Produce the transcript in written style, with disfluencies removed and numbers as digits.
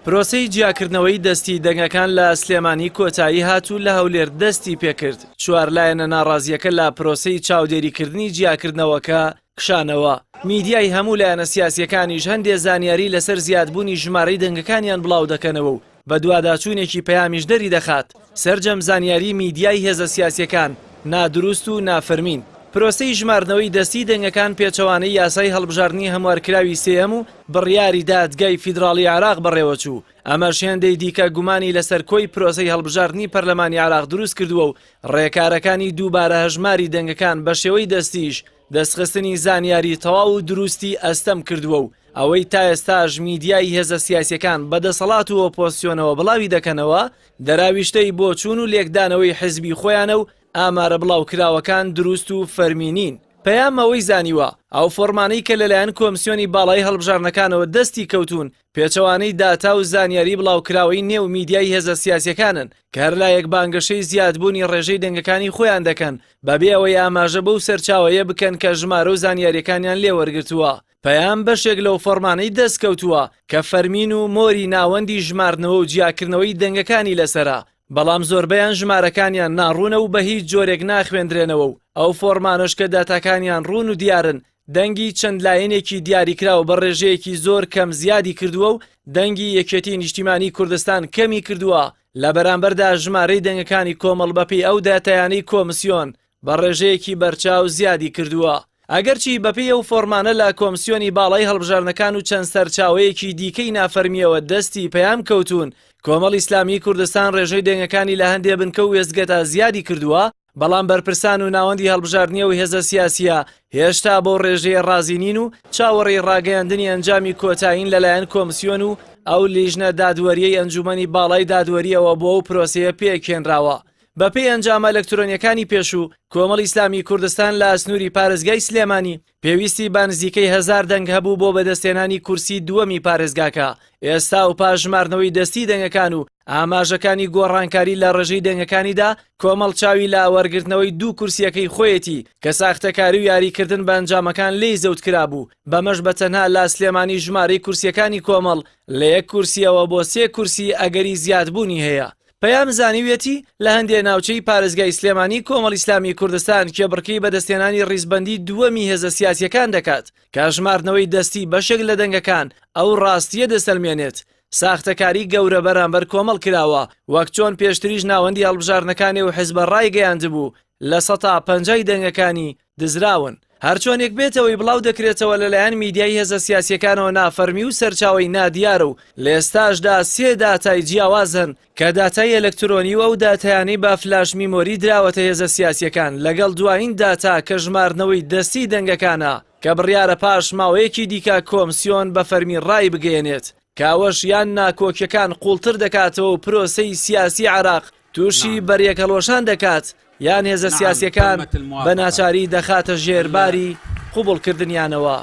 پرۆسەی جیاکردنەوەی دەستی دەنگەکان لە سلێمانی کۆتایی هاتوو لە هەولێر دەستی پێکرد. چوار لایەنە ناڕازیەکە لە پرۆسەی چاودێریکردنی جیاکردنەوەکە کشانەوە. میدیای هەموو لایەنە سیاسیەکانیش هەندێک زانیاری لەسەر زیادبوونی ژمارەی دەنگەکانیان بڵاو دەکەنەوە و بە دوواداچوونێکی پەیامیش دەری دەخات. سەرجەم زانیاری میدیای هێزە سیاسیەکان نادروست و نافەرمین. پرۆسەی ژمارنەوەی دەستی دەنگەکان پێچەوانەی یاسای هەڵبژاردننی هەموارکراوی سێەم و بڕیاری دادگای فیدراڵی عراق بەڕێوەچوو. ئەمەش هێندەی دیکە گومانی لەسەر کۆی پرۆسەی هەڵبژاردننی پەرلەمانی عراق دروست کردووە و ڕێکارەکانی دووبارە هەژماری دەنگەکان بە شێوەی دەستیش دەستخستنی زانیاری تەواو و دروستی ئەستەم کردووە و ئەوەی تا ئێستاژ میدیای هێزە سیاسیەکان بەدەسەڵات و ئۆپۆزیسیۆنەوە بڵاوی دەکەنەوە دەراویشتەی بۆ چوون و لێکدانەوەی حیزبی خۆیانە و ئامارە بڵاو کراوەکان دروست و فەرمینین. پەیام ئەوەی زانیوە ئەو فۆرمانەی کە لەلایەن کۆمسیۆنی باڵای هەڵبژارنەکانەوە دەستی کەوتون پێچەوانەی داتا و زانیاری بڵاوکراوەی نێو میدیای هێزە سیاسیەکانن کە هەر لایەک بانگەشەی زیادبوونی ڕێژەی دەنگەکانی خۆیان دەکەن بەبێ ئەوەی ئاماژە بەو سەرچاوەیە بکەن کە ژمارە و زانیاریەکانیان لێوەرگرتووە. پەیام بەشێک لەو فۆرمانەی دەستکەوتووە کە فەرمین و مۆری ناوەندی ژمارنەوە و جیاکردنەوەی دەنگەکانی لەسەرە. بەڵام زۆربەیان ژمارەکانیان ناڕوونە و بە هیچ جۆرێک ناخوێندرێنەوە و ئەو فۆرمانش کە داتاکانیان ڕوون و دیارن دەنگی چەند لایەنێکی دیاریکراوە بە ڕێژەیەکی زۆر کەم زیادی کردووە و دەنگی یەکێتی نیشتیمانی کوردستان کەمی کردووە لە بەرامبەردا ژمارەی دەنگەکانی کۆمەڵ بەپێی ئەو داتایانەی کۆمسیۆن بە ڕێژەیەکی بەرچاو زیادی کردووە. ئەگەرچی بەپێی ئەو فۆرمانە لە کۆمسیۆنی باڵای هەڵبژارنەکان و چەند سەرچاوەیەکی دیکەی نافەرمیەوە دەستی پەیام کەوتون کۆمەڵ ئیسلامی کوردستان ڕێژەی دەنگەکانی لە هەندێک بنکە و وێستگەتە زیادی کردووە بەڵام بەرپرسان و ناوەندی هەڵبژاردننیە و هێزە سیاسیە هێشتا بۆ ڕێژەیە ڕازینین و چاوەڕێی ڕاگەیاندنی ئەنجامی کۆتایین لەلایەن کۆمسیۆن و ئەو لیژنە دادوەریەی ئەنجومەنی باڵای دادوەریەوە بۆ ئەو پرۆسەیە پێکهێنراوە. بەپێی ئەنجامە ئەلەکترۆنیەکانی پێشوو کۆمەڵ ئیسلامی کوردستان لە ئەسنووری پارێزگای سلێمانی پێویستی بە نزیکەی 1000 دەنگ هەبوو بۆ بەدەستێنانی کورسی دووەمی پارێزگاکە. ئێستا و پاژمارنەوەی دەستی دەنگەکان و ئاماژەکانی گۆڕانکاری لە ڕێژەی دەنگەکانیدا کۆمەڵ چاوی لە وەرگرتنەوەی دوو کورسیەکەی خۆیەتی کە ساختەکاری و یاریکردن بە ئەنجامەکان لێی زەوت کرابوو. بەمەش بەتەنها لە سلێمانی ژمارەی کورسیەکانی کۆمەڵ لە 1 کورسیەوە بۆ 3 کورسی ئەگەری زیادبوونی هەیە. پەیام زانیوێتی لە هەندێک ناوچەی پارێزگای سلێمانی کۆمەڵ ئیسلامی کوردستان کێبڕکەی بەدەستێنانی ڕیزبەندی دووەمی هێزە سیاسیەکان دەکات کە ژمارنەوەی دەستی بەشێک لە دەنگەکان ئەو ڕاستیە دەسەلمێنێت. ساختەکاری گەورە بەرامبەر کۆمەڵ کراوە وەک چۆن پێشتریش ناوەندی هەڵبژارنەکانی و حیزبە ڕای گەیاندبوو لە 150 دەنگەکانی دزراون. هەرچۆنێک بێتەوەی بڵاو دەکرێتەوە لەلایەن میدیای هێزە سیاسیەکانەوە نافەرمی و سەرچاوی نادیارە و لە ئێستاشدا 3 داتای جیاوازن کە داتای ئەلەکترۆنی و ئەو داتایانی با فلاش میمۆری دراوەتە هێزە سیاسیەکان لەگەڵ دوایین داتا کە ژمارنەوەی دەستی دەنگەکانە کە بڕیارە پاش ماوەیەکی دیکە کۆمسیۆن بە فەرمی ڕای بگەێنێت کاوەش یان ناکۆکیەکان قوڵتر دەکاتەوە و پرۆسەی سیاسی عراق تووشی بەریەکەڵۆشان دەکات یان هێزە سیاسیەکان بە ناچاری دەخاتە ژێرباری قوبوڵکردنیانەوە.